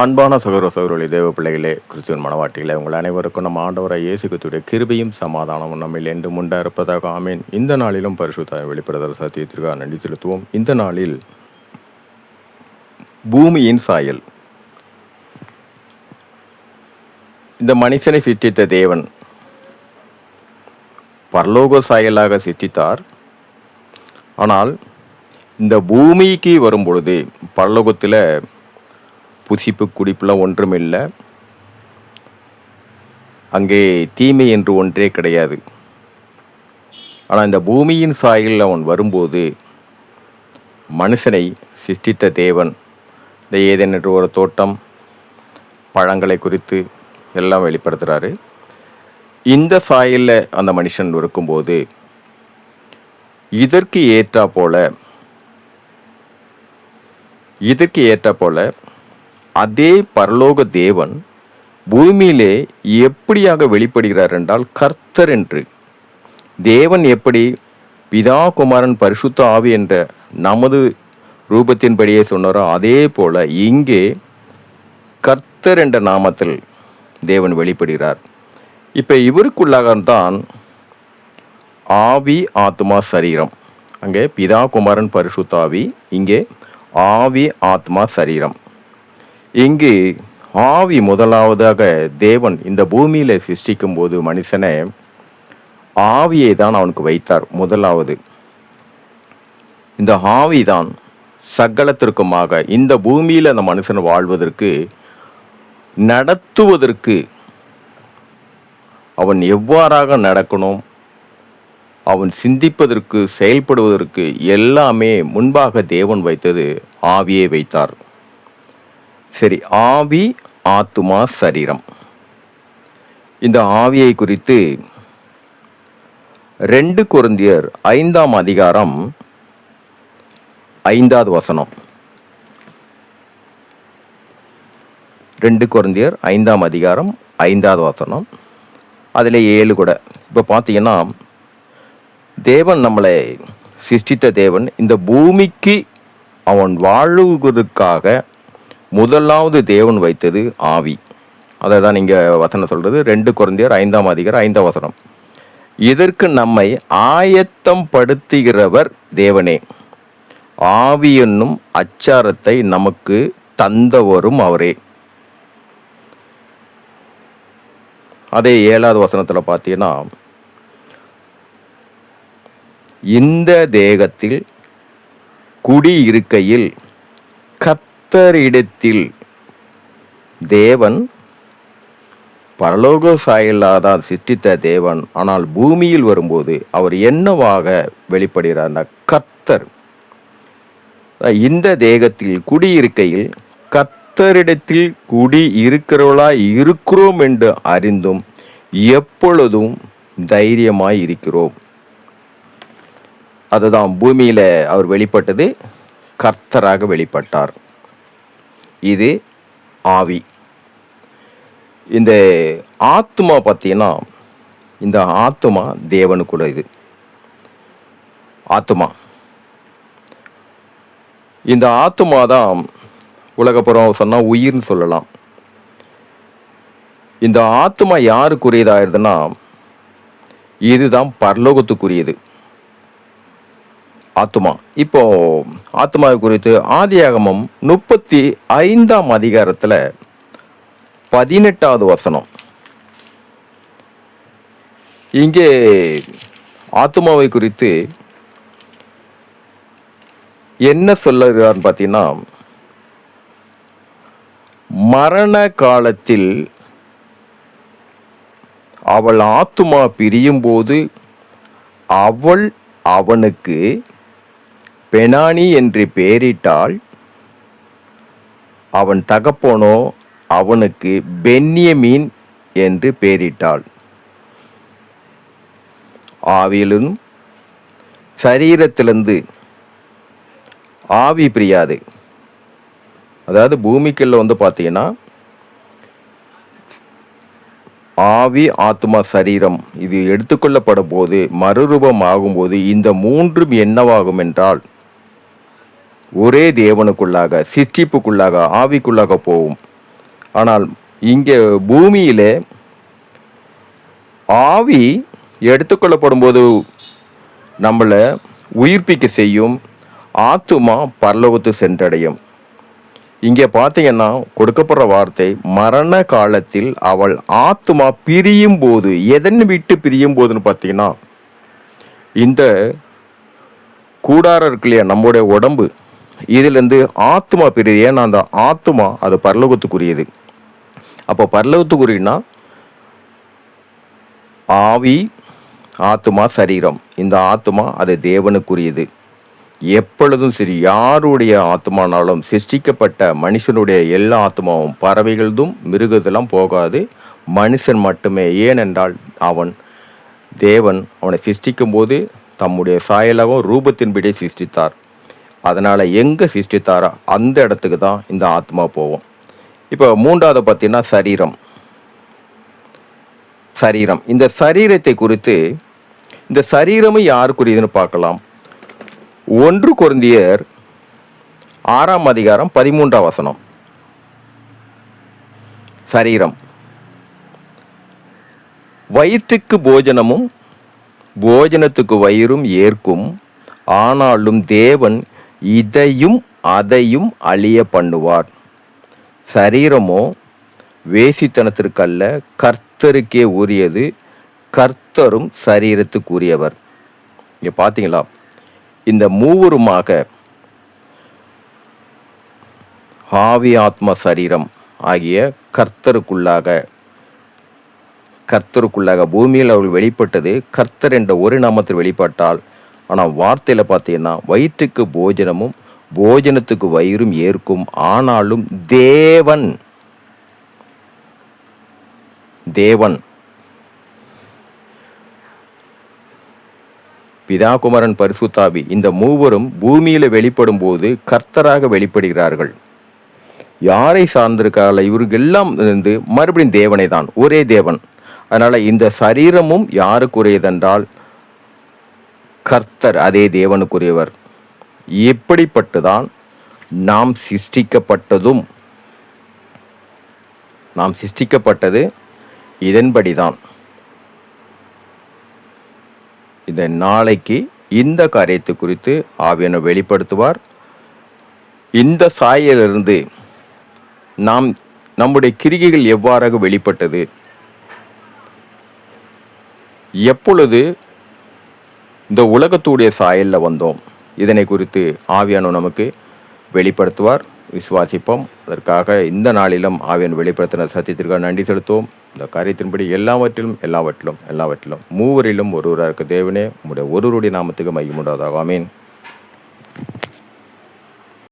அன்பான சகோதர சகோதரி தேவ பிள்ளைகளே, கிறிஸ்துவின் மனவாட்டிகளே, உங்கள் அனைவருக்கும் நம்ம ஆண்டவராகிய இயேசு கிறிஸ்துவுடைய கிருபையும் சமாதானமும் நம்மில் என்றும் உண்டா இருப்பதாக ஆமேன். இந்த நாளிலும் பரிசுத்த வெளிப்படுதல் சத்தியத்திற்காக நன்றி செலுத்துவோம். இந்த நாளில் பூமியின் சாயல். இந்த மனுஷனை சிருஷ்டித்த தேவன் பரலோக சாயலாக சிருஷ்டித்தார். ஆனால் இந்த பூமிக்கு வரும் பொழுது பரலோகத்தில் புசிப்பு குடிப்புலாம் ஒன்றுமில்லை. அங்கே தீமை என்று ஒன்றே கிடையாது. ஆனால் இந்த பூமியின் சாயலில் அவன் வரும்போது மனுஷனை சிருஷ்டித்த தேவன் இந்த ஏதேன் என்ற ஒரு தோட்டம், பழங்களை குறித்து எல்லாம் வெளிப்படுத்துகிறாரு. இந்த சாயலில் அந்த மனுஷன் இருக்கும்போது இதற்கு ஏற்றா போல அதே பரலோக தேவன் பூமியிலே எப்படியாக வெளிப்படுகிறார் என்றால், கர்த்தர் என்று. தேவன் எப்படி பிதா, குமாரன், பரிசுத்த ஆவி என்ற நமது ரூபத்தின்படியே சொன்னாரோ அதே போல இங்கே கர்த்தர் என்ற நாமத்தில் தேவன் வெளிப்படுகிறார். இப்போ இவருக்குள்ளாகத்தான் ஆவி, ஆத்மா, சரீரம். அங்கே பிதா, குமாரன், பரிசுத்த ஆவி, இங்கே ஆவி, ஆத்மா, சரீரம். இங்கு ஆவி முதலாவதாக தேவன் இந்த பூமியில் சிருஷ்டிக்கும் போது மனுஷனை ஆவியை தான் அவனுக்கு வைத்தார். முதலாவது இந்த ஆவி தான் சகலத்திற்குமாக இந்த பூமியில் அந்த மனுஷன் வாழ்வதற்கு, நடத்துவதற்கு, அவன் எவ்வாறாக நடக்கணும், அவன் சிந்திப்பதற்கு, செயல்படுவதற்கு எல்லாமே முன்பாக தேவன் வைத்தது ஆவியை வைத்தார். சரி, ஆவி, ஆத்துமா, சரீரம். இந்த ஆவியை குறித்து 2 கொரிந்தியர் 5ஆம் அதிகாரம் 5வது வசனம். 2 கொரிந்தியர் 5ஆம் அதிகாரம் 5வது வசனம், அதில் 7 கூட. இப்போ பார்த்தீங்கன்னா, தேவன் நம்மளை சிருஷ்டித்த தேவன் இந்த பூமிக்கு அவன் வாழுவதற்காக முதலாவது தேவன் வைத்தது ஆவி. அதை தான் இங்கே வசனம் சொல்கிறது. 2 கொரிந்தியர் 5ஆம் அதிகாரம் 5ஆம் வசனம். இதற்கு நம்மை ஆயத்தம் படுத்துகிறவர் தேவனே, ஆவி என்னும் அச்சாரத்தை நமக்கு தந்தவரும் அவரே. அதே 7வது வசனத்தில் பார்த்தீங்கன்னா, இந்த தேகத்தில் குடியிருக்கையில் கர்த்தரிடத்தில் தேவன் பரலோக சாயலாதான் சிருஷ்டித்த தேவன். ஆனால் பூமியில் வரும்போது அவர் என்னவாக வெளிப்படுகிறார்னா, கர்த்தர். இந்த தேகத்தில் குடியிருக்கையில் கர்த்தரிடத்தில் குடி இருக்கிறவர்களாய் இருக்கிறோம் என்று அறிந்தும் எப்பொழுதும் தைரியமாய் இருக்கிறோம். அதுதான் பூமியில் அவர் வெளிப்பட்டது, கர்த்தராக வெளிப்பட்டார். இது ஆவி. இந்த ஆத்மா பார்த்தீங்கன்னா, இந்த ஆத்மா தேவனுக்குள்ள. இது ஆத்மா. இந்த ஆத்மா தான் உலகப்புறம் சொன்னால் உயிர்னு சொல்லலாம். இந்த ஆத்மா யாருக்குரியதாயிருதுன்னா, இதுதான் பரலோகத்துக்குரியது ஆத்மா. இப்போ ஆத்மாவை குறித்து ஆதியாகமம் 35ஆம் அதிகாரத்தில் 18வது வசனம். இங்கே ஆத்மாவை குறித்து என்ன சொல்லுகிறார்னு பார்த்தீங்கன்னா, மரண காலத்தில் அவள் ஆத்மா பிரியும் போது அவள் அவனுக்கு பெனானி என்று பெயரிட்டாள். அவன் தகப்பனோ அவனுக்கு பென்யமீன் என்று பெயரிட்டாள். ஆவியிலும் சரீரத்திலிருந்து ஆவி பிரியாது. அதாவது பூமிக்குள்ள பார்த்தீங்கன்னா, ஆவி, ஆத்மா, சரீரம் இது எடுத்துக்கொள்ளப்படும் போது, மறுரூபம் ஆகும்போது இந்த மூன்றும் என்னவாகும் என்றால், ஒரே தேவனுக்குள்ளாக, சிருஷ்டிப்புக்குள்ளாக, ஆவிக்குள்ளாக போகும். ஆனால் இங்கே பூமியிலே ஆவி எடுத்துக்கொள்ளப்படும் போது நம்மளை உயிர்ப்பிக்க செய்யும், ஆத்துமா பரலோகத்து சென்றடையும். இங்கே பார்த்தீங்கன்னா கொடுக்கப்படுற வார்த்தை, மரண காலத்தில் அவள் ஆத்துமா பிரியும் போது, எதன் விட்டு பிரியும் போதுன்னு பார்த்தீங்கன்னா, இந்த கூடாரம் இருக்கு இல்லையா, நம்முடைய உடம்பு, இதுலேருந்து ஆத்மா பிரியுது. ஏன்னா அந்த ஆத்மா அது பரலோகத்துக்குரியது. அப்போ பரலோகத்துக்குரியனா ஆவி, ஆத்மா, சரீரம். இந்த ஆத்மா அது தேவனுக்குரியது. எப்பொழுதும் சரி, யாருடைய ஆத்மானாலும் சிருஷ்டிக்கப்பட்ட மனுஷனுடைய எல்லா ஆத்மாவும், பறவைகளதும் மிருகத்தெல்லாம் போகாது, மனுஷன் மட்டுமே. ஏனென்றால் தேவன் அவனை சிருஷ்டிக்கும் போது தம்முடைய சாயலாகவும் ரூபத்தின்படி சிருஷ்டித்தார். அதனால் எங்கே சிருஷ்டித்தாரோ அந்த இடத்துக்கு தான் இந்த ஆத்மா போவோம். இப்போ மூன்றாவது பார்த்தீங்கன்னா சரீரம். இந்த சரீரத்தை குறித்து, இந்த சரீரமும் யாருக்குரியதுன்னு பார்க்கலாம். 1 கொரிந்தியர் 6ஆம் அதிகாரம் 13ஆம் வசனம். சரீரம் வயிற்றுக்கு போஜனமும் போஜனத்துக்கு வயிறும் ஏற்கும், ஆனாலும் தேவன் இதையும் அதையும் அழிய பண்ணுவார். சரீரமோ வேசித்தனத்திற்கல்ல, கர்த்தருக்கே உரியது, கர்த்தரும் சரீரத்துக்குரியவர். இங்கே பார்த்தீங்களா, இந்த மூவருமாக ஆவி, ஆத்மா, சரீரம் ஆகிய கர்த்தருக்குள்ளாக பூமியில் அவர்கள் வெளிப்பட்டது கர்த்தர் என்ற ஒரு நாமத்தில் வெளிப்பட்டால். ஆனால் வார்த்தையில் பார்த்தீங்கன்னா, வயிற்றுக்கு போஜனமும் போஜனத்துக்கு வயிறும் ஏற்கும், ஆனாலும் தேவன் பிதா, குமாரன், பரிசுத்தாவி இந்த மூவரும் பூமியில வெளிப்படும் போது கர்த்தராக வெளிப்படுகிறார்கள். யாரை சார்ந்திருக்கால இவருக்கு எல்லாம் மறுபடியும் தேவனை தான், ஒரே தேவன். அதனால இந்த சரீரமும் யாருக்குரியதென்றால் கர்த்தர், அதே தேவனுக்குரியவர். எப்படிப்பட்டுதான் நாம் சிருஷ்டிக்கப்பட்டது இதன்படிதான். இந்த நாளைக்கு இந்த காரியத்தை குறித்து ஆவியானவர் வெளிப்படுத்துவார். இந்த சாயலிருந்து நம்முடைய கிரிகைகள் எவ்வாறாக வெளிப்பட்டது, எப்பொழுது இந்த உலகத்துடைய சாயலில் வந்தோம், இதனை குறித்து ஆவியானவர் நமக்கு வெளிப்படுத்துவார். விசுவாசிப்போம். அதற்காக இந்த நாளிலும் ஆவியானவர் வெளிப்படுத்தின சத்தியத்திற்காக நன்றி செலுத்துவோம். இந்த காரியத்தின்படி எல்லாவற்றிலும் மூவரிலும் ஒருவராக இருக்க தேவனே, உம்முடைய ஒருவருடைய நாமத்துக்கு மகிமை உண்டாவதாக. ஆமென்.